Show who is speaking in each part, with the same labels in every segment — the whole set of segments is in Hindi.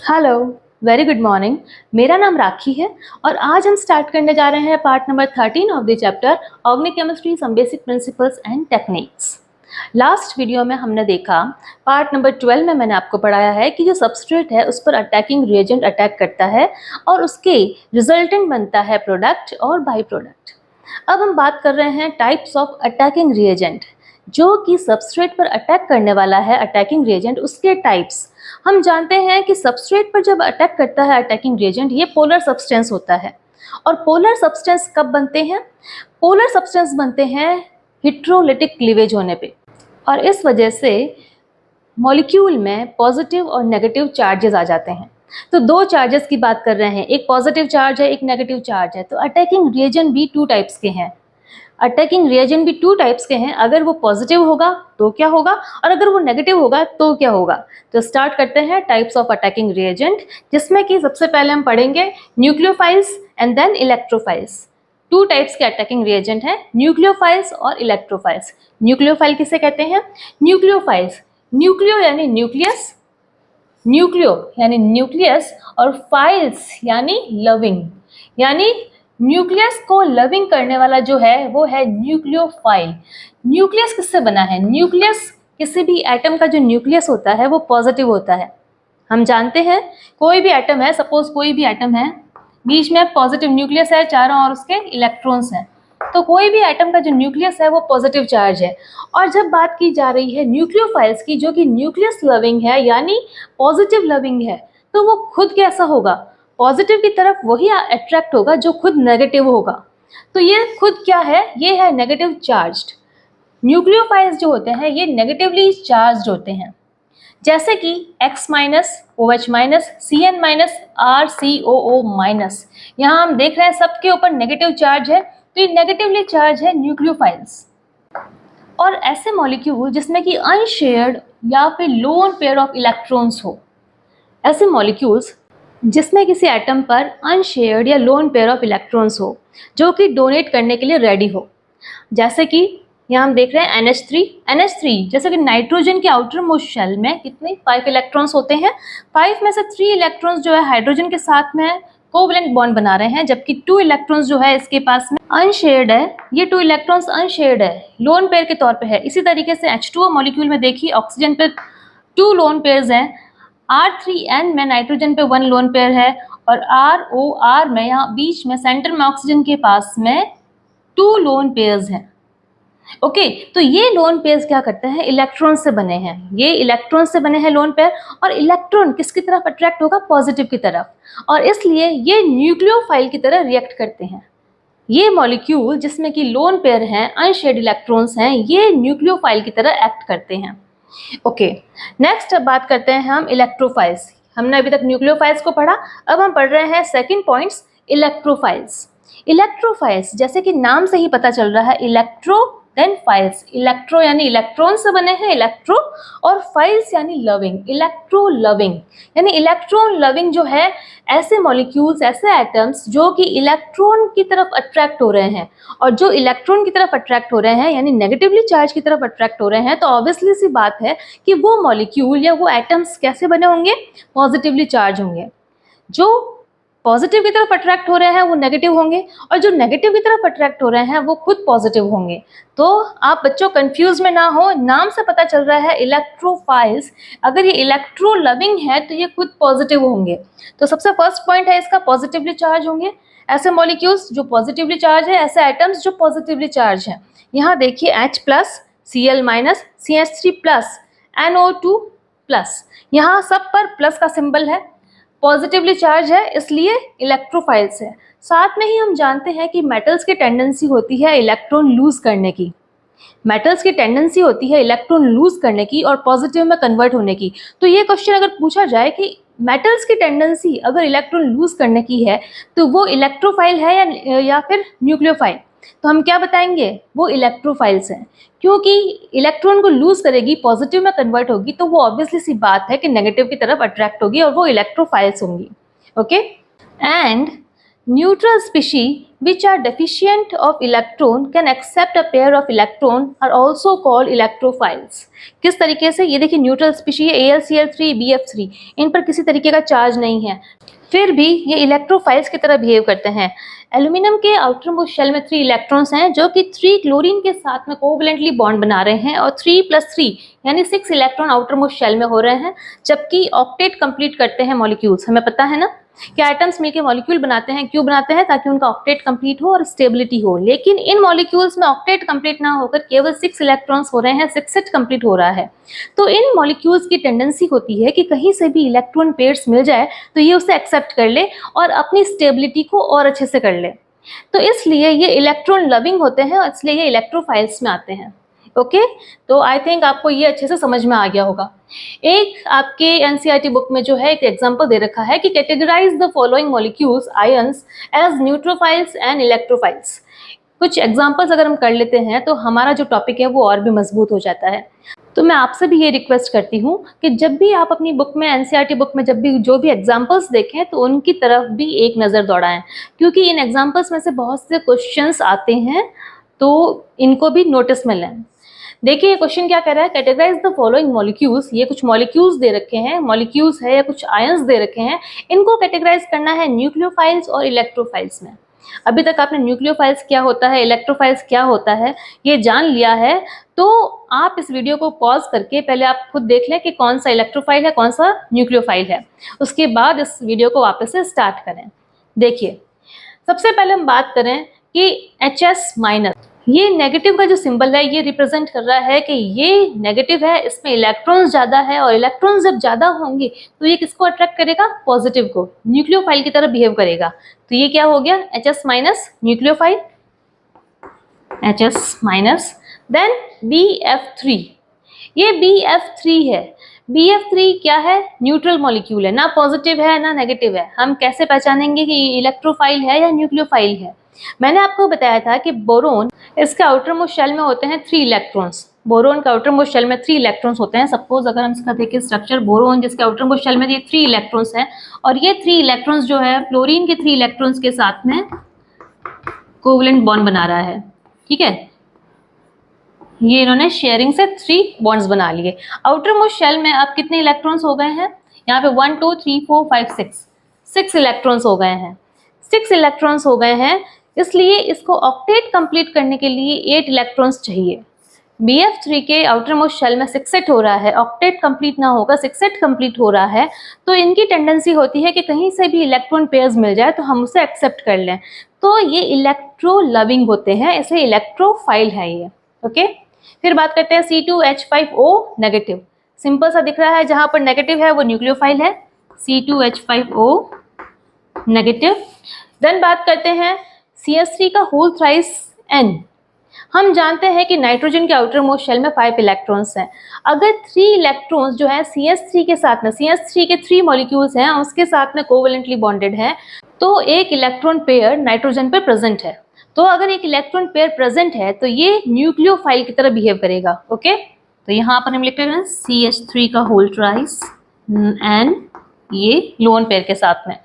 Speaker 1: Hello, very good morning. मेरा नाम राखी है और आज हम स्टार्ट करने जा रहे हैं part number 13 of the chapter organic chemistry some basic principles and techniques. Last video में हमने देखा, पार्ट नंबर 12 में मैंने आपको पढ़ाया है कि जो सबस्ट्रेट है उस पर अटैकिंग रिएजेंट अटैक करता है और उसके रिजल्टेंट बनता है प्रोडक्ट और बाई प्रोडक्ट। अब हम बात कर रहे हैं टाइप्स ऑफ अटैकिंग रिएजेंट, जो कि सबस्ट्रेट पर अटैक करने वाला है अटैकिंग रिएजेंट, उसके टाइप्स। हम जानते हैं कि सबस्ट्रेट पर जब अटैक करता है अटैकिंग रिएजेंट, ये पोलर सब्सटेंस होता है। और पोलर सब्सटेंस कब बनते हैं? पोलर सब्सटेंस बनते हैं हेटेरोलिटिक क्लीवेज होने पे, और इस वजह से मॉलिक्यूल में पॉजिटिव और नेगेटिव चार्जेस आ जाते हैं। तो दो चार्जेस की बात कर रहे हैं, एक पॉजिटिव चार्ज है, एक नेगेटिव चार्ज है। तो अटैकिंग रिएजेंट भी टू टाइप्स के हैं। अटैकिंग रिएजेंट भी टू टाइप्स के हैं। अगर वो पॉजिटिव होगा तो क्या होगा, और अगर वो नेगेटिव होगा तो क्या होगा। तो स्टार्ट करते हैं टाइप्स ऑफ अटैकिंग रिएजेंट, जिसमें कि सबसे पहले हम पढ़ेंगे nucleophiles and then electrophiles. Two types के अटैकिंग रिएजेंट हैं, न्यूक्लियोफाइल्स और इलेक्ट्रोफाइल्स। न्यूक्लियोफाइल किसे कहते हैं? न्यूक्लियोफाइल्स, न्यूक्लियो यानी न्यूक्लियस, न्यूक्लियो यानी न्यूक्लियस, और फाइल्स यानी लविंग, यानी न्यूक्लियस को लविंग करने वाला जो है वो है न्यूक्लियोफाइल। न्यूक्लियस किससे बना है? न्यूक्लियस, किसी भी एटम का जो न्यूक्लियस होता है वो पॉजिटिव होता है। हम जानते हैं कोई भी एटम है, सपोज कोई भी एटम है, बीच में पॉजिटिव न्यूक्लियस है, चारों ओर उसके इलेक्ट्रॉन्स हैं, तो कोई भी एटम का जो न्यूक्लियस है वो पॉजिटिव चार्ज है। और जब बात की जा रही है न्यूक्लियोफाइल्स की, जो कि न्यूक्लियस लविंग है यानी पॉजिटिव लविंग है, तो वो खुद कैसा होगा? पॉजिटिव की तरफ वही अट्रैक्ट होगा जो खुद नेगेटिव होगा। तो ये खुद क्या है? ये है नेगेटिव चार्ज्ड। न्यूक्लियोफाइल्स जो होते हैं ये नेगेटिवली चार्ज्ड होते हैं, जैसे कि X minus, OH minus, Cn minus, RCOO minus. यहाँ हम देख रहे हैं सबके ऊपर नेगेटिव चार्ज है, तो ये नेगेटिवली चार्ज है न्यूक्लियोफाइल्स। और ऐसे मॉलिक्यूल जिसमें कि अनशेयर्ड या फिर लोन पेयर ऑफ इलेक्ट्रॉन्स हो, ऐसे मॉलिक्यूल्स जिसमें किसी एटम पर अनशेयर्ड या लोन पेयर ऑफ इलेक्ट्रॉन्स हो, जो कि डोनेट करने के लिए रेडी हो। जैसे कि यहाँ हम देख रहे हैं NH3 जैसे कि नाइट्रोजन के आउटर मोस्ट शेल में कितने 5 इलेक्ट्रॉन्स होते हैं। 5 में से 3 इलेक्ट्रॉन्स जो है हाइड्रोजन के साथ में कोवलेंट बॉन्ड बना रहे हैं, जबकि 2 इलेक्ट्रॉन्स जो है इसके पास में अनशेयर्ड है। ये 2 इलेक्ट्रॉन्स अनशेयर्ड है, लोन पेयर के तौर पे है। इसी तरीके से H2O मॉलिक्यूल में देखिए, ऑक्सीजन पे 2 लोन पेयर्स हैं, R3N में नाइट्रोजन पे 1 लोन पेयर है, और ROR में यहाँ बीच में सेंटर में ऑक्सीजन के पास में 2 लोन पेयर्स हैं। ओके, तो ये लोन पेयर्स क्या करते हैं? इलेक्ट्रॉन से बने हैं। ये इलेक्ट्रॉन से बने हैं लोन पेयर, और इलेक्ट्रॉन किसकी तरफ अट्रैक्ट होगा? पॉजिटिव की तरफ, और इसलिए ये न्यूक्लियोफाइल की तरह रिएक्ट करते हैं। ये मॉलिक्यूल जिसमें कि लोन पेयर हैं, अनशेयर्ड इलेक्ट्रॉन्स हैं, ये न्यूक्लियोफाइल की तरह एक्ट करते हैं। ओके, नेक्स्ट अब बात करते हैं हम इलेक्ट्रोफाइल्स। हमने अभी तक न्यूक्लियोफाइल्स को पढ़ा, अब हम पढ़ रहे हैं सेकंड पॉइंट्स, इलेक्ट्रोफाइल्स। इलेक्ट्रोफाइल्स जैसे कि नाम से ही पता चल रहा है, इलेक्ट्रो देन फाइल्स। इलेक्ट्रो यानी इलेक्ट्रॉन से बने हैं इलेक्ट्रो, और फाइल्स यानी लविंग, इलेक्ट्रो लविंग। यानी इलेक्ट्रॉन लविंग जो है, ऐसे मॉलिक्यूल्स, ऐसे एटम्स जो कि इलेक्ट्रॉन की तरफ अट्रैक्ट हो रहे हैं, और जो इलेक्ट्रॉन की तरफ अट्रैक्ट हो रहे हैं यानी नेगेटिवली चार्ज की तरफ अट्रैक्ट हो रहे हैं, तो ऑब्वियसली सी बात है कि वो मॉलिक्यूल या वो एटम्स कैसे बने होंगे? पॉजिटिवली चार्ज होंगे। जो पॉजिटिव की तरफ अट्रैक्ट हो रहे हैं वो नेगेटिव होंगे, और जो नेगेटिव की तरफ अट्रैक्ट हो रहे हैं वो खुद पॉजिटिव होंगे। तो आप बच्चों कंफ्यूज में ना हो, नाम से पता चल रहा है इलेक्ट्रोफाइल्स, अगर ये इलेक्ट्रो लविंग है तो ये खुद पॉजिटिव होंगे। तो सबसे फर्स्ट पॉइंट है इसका, पॉजिटिवली चार्ज होंगे। ऐसे मॉलिक्यूल्स जो पॉजिटिवली चार्ज है, ऐसे एटम्स जो पॉजिटिवली चार्ज है। यहाँ देखिए H plus, Cl minus, CH3 plus, NO2 plus, यहाँ सब पर प्लस का सिंबल है, पॉजिटिवली चार्ज है, इसलिए इलेक्ट्रोफाइल्स है। साथ में ही हम जानते हैं कि मेटल्स की टेंडेंसी होती है इलेक्ट्रॉन लूज करने की। मेटल्स की टेंडेंसी होती है इलेक्ट्रॉन लूज करने की और पॉजिटिव में कन्वर्ट होने की। तो ये क्वेश्चन अगर पूछा जाए कि मेटल्स की टेंडेंसी अगर इलेक्ट्रॉन लूज करने की है, तो वो इलेक्ट्रोफाइल है या फिर न्यूक्लियोफाइल, तो हम क्या बताएंगे? वो इलेक्ट्रोफाइल्स हैं, क्योंकि इलेक्ट्रॉन को लूज करेगी, पॉजिटिव में कन्वर्ट होगी, तो वो ऑब्वियसली सी बात है कि नेगेटिव की तरफ अट्रैक्ट होगी और वो इलेक्ट्रोफाइल्स होंगी। Okay, and Neutral species which are deficient of electron can accept a pair of electron are also called electrophiles. किस तरीके से, ये देखिए न्यूट्रल स्पीशी है AlCl3 BF3, इन पर किसी तरीके का चार्ज नहीं है, फिर भी ये इलेक्ट्रोफाइल्स की तरह बिहेव करते हैं। एल्यूमिनियम के आउटर मोस्ट शेल में 3 इलेक्ट्रॉन्स हैं जो कि 3 क्लोरीन के साथ में कोवलेंटली बॉन्ड बना रहे हैं और 3+3 यानी 6 इलेक्ट्रॉन आउटर मोस्ट शेल में हो रहे हैं, जबकि ऑक्टेट कंप्लीट करते हैं मॉलिक्यूल्स। हमें पता है ना कि एटम्स मिलकर मॉलिक्यूल बनाते हैं, क्यों बनाते हैं? ताकि उनका ऑक्टेट कंप्लीट हो और स्टेबिलिटी हो। लेकिन इन मॉलिक्यूल्स में ऑक्टेट कंप्लीट ना होकर केवल 6 इलेक्ट्रॉन्स हो रहे हैं, 6 कंप्लीट हो रहा है। तो इन मॉलिक्यूल्स की टेंडेंसी होती है कि कहीं से भी इलेक्ट्रॉन पेयर्स मिल जाए तो ये उसे एक्सेप्ट कर ले और अपनी स्टेबिलिटी को और अच्छे से कर ले। तो इसलिए ये इलेक्ट्रॉन लविंग होते हैं और इसलिए ये इलेक्ट्रोफाइल्स में आते हैं। ओके, तो आई थिंक आपको ये अच्छे से समझ में आ गया होगा। एक आपके एनसीईआरटी बुक में जो है एक एग्जांपल दे रखा है कि categorise the following molecules ions as nucleophiles and electrophiles. कुछ एग्जांपल्स अगर हम कर लेते हैं तो हमारा जो टॉपिक है वो और भी मजबूत हो जाता है। तो मैं आपसे भी ये रिक्वेस्ट करती हूँ कि जब भी आप अपनी बुक में, एनसीईआरटी बुक में जब भी जो भी एग्जांपल्स देखें तो उनकी तरफ भी एक नज़र दौड़ाएं, क्योंकि इन एग्जांपल्स में से बहुत से क्वेश्चंस आते हैं, तो इनको भी नोटिस में लें। देखिए ये क्वेश्चन क्या कर रहा है, कैटेगराइज द फॉलोइंग मॉलिक्यूल्स। ये कुछ मॉलिक्यूल्स दे रखे हैं, मॉलिक्यूल्स है या कुछ आयंस दे रखे हैं, इनको कैटेगराइज करना है न्यूक्लियोफाइल्स और इलेक्ट्रोफाइल्स में। अभी तक आपने न्यूक्लियोफाइल्स क्या होता है, इलेक्ट्रोफाइल्स क्या होता है, ये जान लिया है। तो आप इस वीडियो को पॉज करके पहले आप खुद देख लें कि कौन सा इलेक्ट्रोफाइल है, कौन सा न्यूक्लियोफाइल है, उसके बाद इस वीडियो को वापस से स्टार्ट करें। देखिए सबसे पहले हम बात करें कि HS-, ये नेगेटिव का जो सिंबल है ये रिप्रेजेंट कर रहा है कि ये नेगेटिव है, इसमें इलेक्ट्रॉन्स ज़्यादा है, और इलेक्ट्रॉन्स जब ज़्यादा होंगे तो ये किसको अट्रैक्ट करेगा? पॉजिटिव को, न्यूक्लियोफाइल की तरह बिहेव करेगा। तो ये क्या हो गया? HS- nucleophile, HS-। Then BF3, ये BF3 है। BF3 क्या है? न्यूट्रल मॉलिक्यूल है, ना पॉजिटिव है ना नेगेटिव है। हम कैसे पहचानेंगे कि ये इलेक्ट्रोफाइल है या न्यूक्लियोफाइल है? मैंने आपको बताया था कि बोरोन, इसके आउटर मोस्ट शेल में होते हैं 3 इलेक्ट्रॉन्स। बोरोन का आउटर मोस्ट शेल में 3 इलेक्ट्रॉन्स होते हैं। सपोज अगर हम इसका देखें स्ट्रक्चर, बोरोन जिसके आउटर मोस्ट शेल में ये 3 इलेक्ट्रॉन्स हैं, और ये 3 इलेक्ट्रॉन्स जो है फ्लोरीन के 3 इलेक्ट्रॉन्स के साथ में कोवलेंट बॉन्ड बना रहा है। ठीक है, ये इन्होंने शेयरिंग से 3 बॉन्ड्स बना लिए। आउटर मोस्ट शेल में अब कितने इलेक्ट्रॉन्स हो गए हैं? यहाँ पे 1 2 3 4 5 6 इलेक्ट्रॉन्स हो गए हैं। 6 इलेक्ट्रॉन्स हो गए हैं, इसलिए इसको ऑक्टेट कंप्लीट करने के लिए 8 इलेक्ट्रॉन्स चाहिए। BF3 के आउटर मोस्ट शेल में 6 हो रहा है, ऑक्टेट कंप्लीट ना होगा, 6 कंप्लीट हो रहा है, तो इनकी टेंडेंसी होती है कि कहीं से भी इलेक्ट्रॉन पेयर्स मिल जाए तो हम उसे एक्सेप्ट कर लें। तो ये इलेक्ट्रो लविंग होते हैं, इसलिए इलेक्ट्रोफाइल है ये। ओके, फिर बात करते हैं C2H5O नेगेटिव। सिंपल सा दिख रहा है, जहां पर नेगेटिव है वो न्यूक्लियोफाइल है, C2H5O नेगेटिव। देन बात करते हैं CH3 का होल थ्राइस N। हम जानते हैं कि नाइट्रोजन के आउटर मोस्ट शेल में 5 इलेक्ट्रॉन्स हैं। अगर 3 इलेक्ट्रॉन्स जो है CH3 के साथ में, CH3 के 3 मॉलिक्यूल्स हैं, उसके साथ में कोवलेंटली बॉन्डेड है, तो एक इलेक्ट्रॉन पेयर नाइट्रोजन पे प्रेजेंट है। तो अगर एक इलेक्ट्रॉन पेयर प्रेजेंट है तो ये न्यूक्लियोफाइल की तरह बिहेव करेगा। ओके, तो यहाँ पर हम लिखते हैं CH3 का होल ट्राइस N, ये लोन पेयर के साथ में,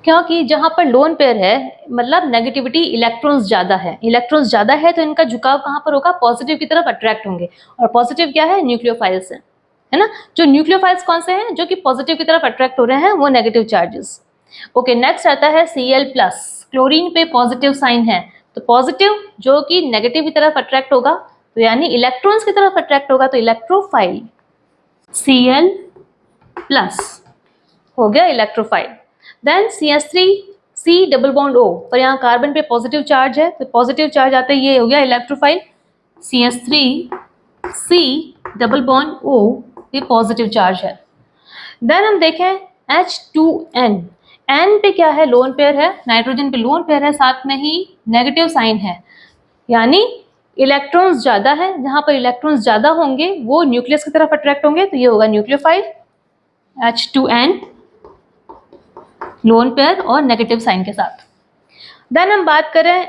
Speaker 1: क्योंकि जहाँ पर लोन पेयर है मतलब नेगेटिविटी, इलेक्ट्रॉन्स ज़्यादा है, इलेक्ट्रॉन्स ज़्यादा है तो इनका झुकाव कहाँ पर होगा? पॉजिटिव की तरफ अट्रैक्ट होंगे, और पॉजिटिव क्या है? न्यूक्लियोफाइल्स है ना। जो न्यूक्लियोफाइल्स कौन से हैं? जो कि पॉजिटिव की तरफ अट्रैक्ट हो रहे हैं, वो नेगेटिव चार्जेस। ओके, नेक्स्ट आता है Cl+, क्लोरीन पे पॉजिटिव साइन है, तो पॉजिटिव जो कि नेगेटिव की तरफ अट्रैक्ट होगा, तो यानी इलेक्ट्रॉन्स की तरफ अट्रैक्ट होगा, तो इलेक्ट्रोफाइल। Cl+ हो गया electrophile. Then CH3 C double bond O, पर यहाँ कार्बन पे पॉजिटिव चार्ज है, तो पॉजिटिव चार्ज आते ही ये हो गया electrophile. CH3 C double bond O, ये पॉजिटिव चार्ज है। देन हम देखें H2N, N पे क्या है? लोन पेयर है, नाइट्रोजन पे लोन पेयर है, साथ में ही नेगेटिव साइन है, यानी इलेक्ट्रॉन्स ज़्यादा है। जहाँ पर इलेक्ट्रॉन्स ज़्यादा होंगे वो न्यूक्लियस की तरफ अट्रैक्ट होंगे, तो ये होगा न्यूक्लियोफाइल H2N, लोन पेयर और नेगेटिव साइन के साथ। देन हम बात करें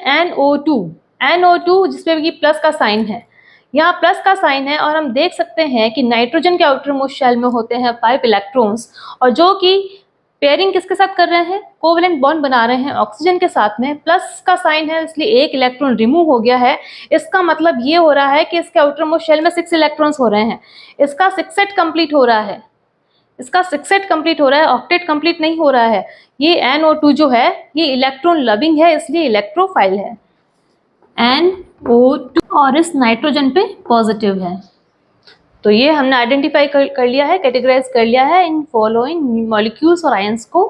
Speaker 1: NO2 जिसमें कि प्लस का साइन है, यहाँ प्लस का साइन है, और हम देख सकते हैं कि नाइट्रोजन के आउटर मोस्ट शेल में होते हैं 5 इलेक्ट्रॉन्स, और जो कि पेयरिंग किसके साथ कर रहे हैं, कोवेलेंट बॉन्ड बना रहे हैं ऑक्सीजन के साथ में, प्लस का साइन है इसलिए एक इलेक्ट्रॉन रिमूव हो गया है। इसका मतलब ये हो रहा है कि इसके आउटर मोस्ट शेल में 6 इलेक्ट्रॉन्स हो रहे हैं, इसका सिक्सेट कंप्लीट हो रहा है, इसका सिक्सेट कंप्लीट हो रहा है, ऑक्टेट कंप्लीट नहीं हो रहा है। ये NO2 जो है ये इलेक्ट्रॉन लविंग है इसलिए इलेक्ट्रोफाइल है, NO2, और इस नाइट्रोजन पे पॉजिटिव है। तो ये हमने आइडेंटिफाई कर लिया है, कैटेगराइज कर लिया है इन फॉलोइंग मॉलिक्यूल्स और आयंस को,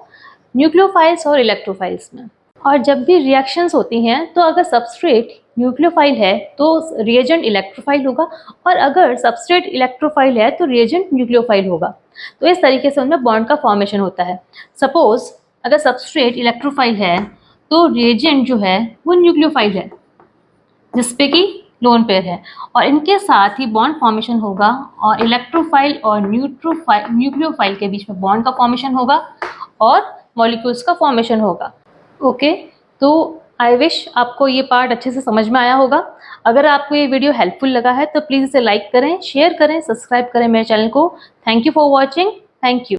Speaker 1: न्यूक्लियोफाइल्स और इलेक्ट्रोफाइल्स में। और जब भी रिएक्शंस होती हैं तो अगर सबस्ट्रेट न्यूक्लियोफाइल है तो रिएजेंट इलेक्ट्रोफाइल होगा, और अगर सबस्ट्रेट इलेक्ट्रोफाइल है तो रिएजेंट न्यूक्लियोफाइल होगा। तो इस तरीके से उनमें बॉन्ड का फॉर्मेशन होता है। सपोज अगर सबस्ट्रेट इलेक्ट्रोफाइल है तो रिएजेंट जो है वो न्यूक्लियोफाइल है जिसपे कि लोन पेयर है, और इनके साथ ही बॉन्ड फॉर्मेशन होगा और इलेक्ट्रोफाइल और न्यूक्लियोफाइल के बीच में बॉन्ड का फॉर्मेशन होगा और मॉलिक्यूल्स का फॉर्मेशन होगा। ओके, तो आई विश आपको ये पार्ट अच्छे से समझ में आया होगा। अगर आपको ये वीडियो हेल्पफुल लगा है तो प्लीज़ इसे लाइक करें, शेयर करें, सब्सक्राइब करें मेरे चैनल को। Thank you for watching. Thank you.